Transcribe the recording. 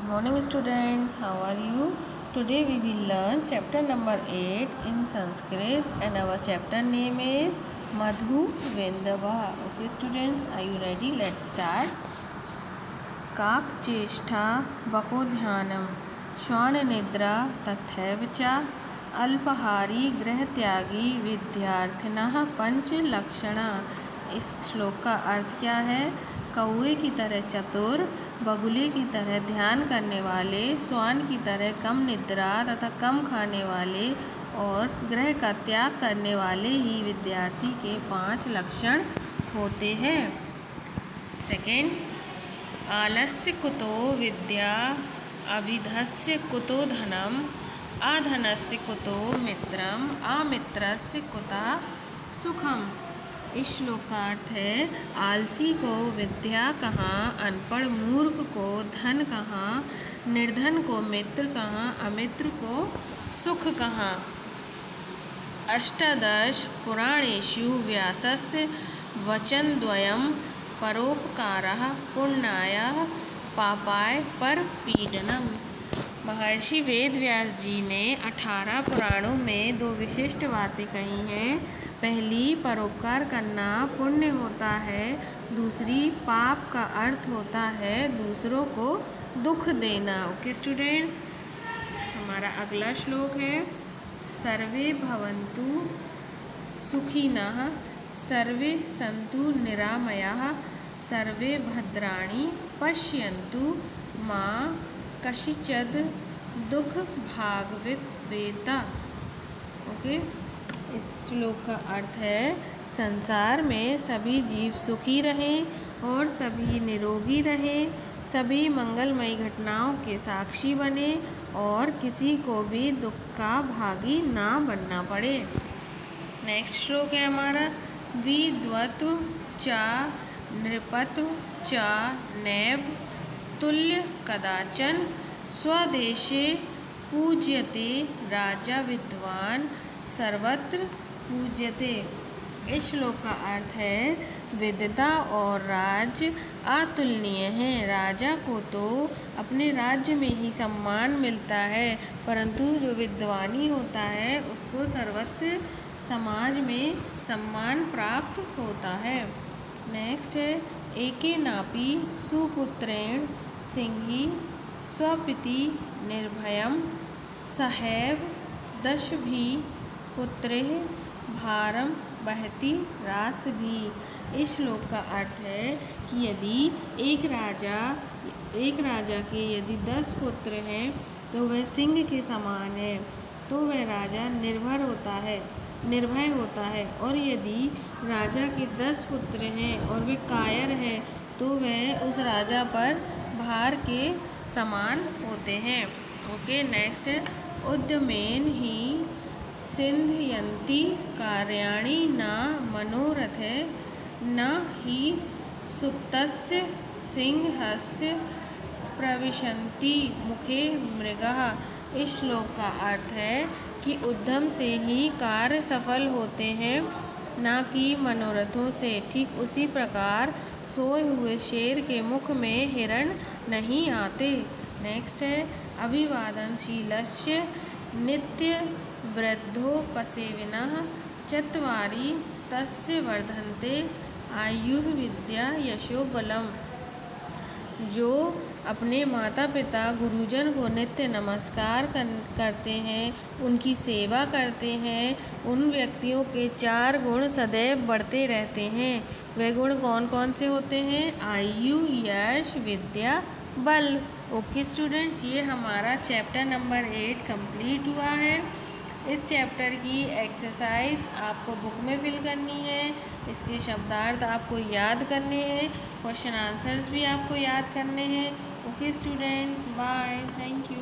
Morning students, how are you? Today we will learn chapter number 8 in Sanskrit and our chapter name is Madhu Vendava. Okay students, are you ready? Let's start. काक चेष्टा वको ध्यानम श्वान निद्रा तथैव च अल्पहारी गृहत्यागी विद्यार्थिनः पंच लक्षणा। इस श्लोक का अर्थ क्या है? कौए की तरह चतुर, बगुले की तरह ध्यान करने वाले, श्वान की तरह कम निद्रा तथा कम खाने वाले और गृह का त्याग करने वाले ही विद्यार्थी के 5 लक्षण होते हैं। सेकेंड, आलस्य कुतो विद्या, अविधस्य कुतो धनम, अधनस्य कुतो मित्रम, अमित्रस्य कुता सुखम। इस श्लोक का अर्थ है आलसी को विद्या कहाँ, अनपढ़ मूर्ख को धन कहाँ, निर्धन को मित्र कहाँ, अमित्र को सुख कहाँ। अष्टादश पुराणेषु व्यासस्य वचनद्वयं परोपकारः पुण्याय पापाय परपीडनम। महर्षि वेद व्यास जी ने 18 पुराणों में 2 विशिष्ट बातें कही हैं। पहली, परोपकार करना पुण्य होता है। दूसरी, पाप का अर्थ होता है दूसरों को दुख देना। ओके स्टूडेंट्स, हमारा अगला श्लोक है सर्वे भवन्तु सुखिनः, सर्वे सन्तु निरामयाः, सर्वे भद्राणि पश्यन्तु मा कश्चित् दुख भाग्भवेत्। ओके, इस श्लोक का अर्थ है संसार में सभी जीव सुखी रहें और सभी निरोगी रहें, सभी मंगलमयी घटनाओं के साक्षी बने और किसी को भी दुख का भागी ना बनना पड़े। नेक्स्ट श्लोक है हमारा विद्वत् च नृपत् च नैव तुल्य कदाचन, स्वदेशे पूज्यते राजा विद्वान सर्वत्र पूज्यते। इस श्लोक का अर्थ है विद्वता और राज्य अतुलनीय हैं। राजा को तो अपने राज्य में ही सम्मान मिलता है, परंतु जो विद्वानी होता है उसको सर्वत्र समाज में सम्मान प्राप्त होता है। नेक्स्ट है एके नापि सुपुत्रेण सिंही स्वपिति निर्भयम, सहैव दशभिः पुत्रैः भारम वहति रासभिः। इस श्लोक का अर्थ है कि यदि एक राजा के यदि 10 पुत्र हैं तो वह सिंह के समान है, तो वह राजा निर्भय होता है। और यदि राजा के 10 पुत्र हैं और वे कायर हैं तो वह उस राजा पर भार के समान होते हैं। ओके, नेक्स्ट है उद्यमेन ही सिद्ध्यन्ति कार्याणि न मनोरथे, न हि सुप्तस्य सिंहस्य प्रविशन्ति मुखे मृगः। इस श्लोक का अर्थ है कि उद्यम से ही कार्य सफल होते हैं, न कि मनोरथों से। ठीक उसी प्रकार सोए हुए शेर के मुख में हिरण नहीं आते। नेक्स्ट है अभिवादनशीलस्य नित्य वृद्धोपसेविनः, चत्वारि तस्य वर्धन्ते आयुर्विद्या यशो बलम। जो अपने माता पिता गुरुजन को नित्य नमस्कार करते हैं, उनकी सेवा करते हैं, उन व्यक्तियों के 4 गुण सदैव बढ़ते रहते हैं। वे गुण कौन कौन से होते हैं? आयु, यश, विद्या, बल। ओके स्टूडेंट्स, ये हमारा चैप्टर नंबर 8 कंप्लीट हुआ है। इस चैप्टर की एक्सरसाइज आपको बुक में फिल करनी है, इसके शब्दार्थ आपको याद करने हैं, क्वेश्चन आंसर्स भी आपको याद करने हैं। Okay students, bye, thank you.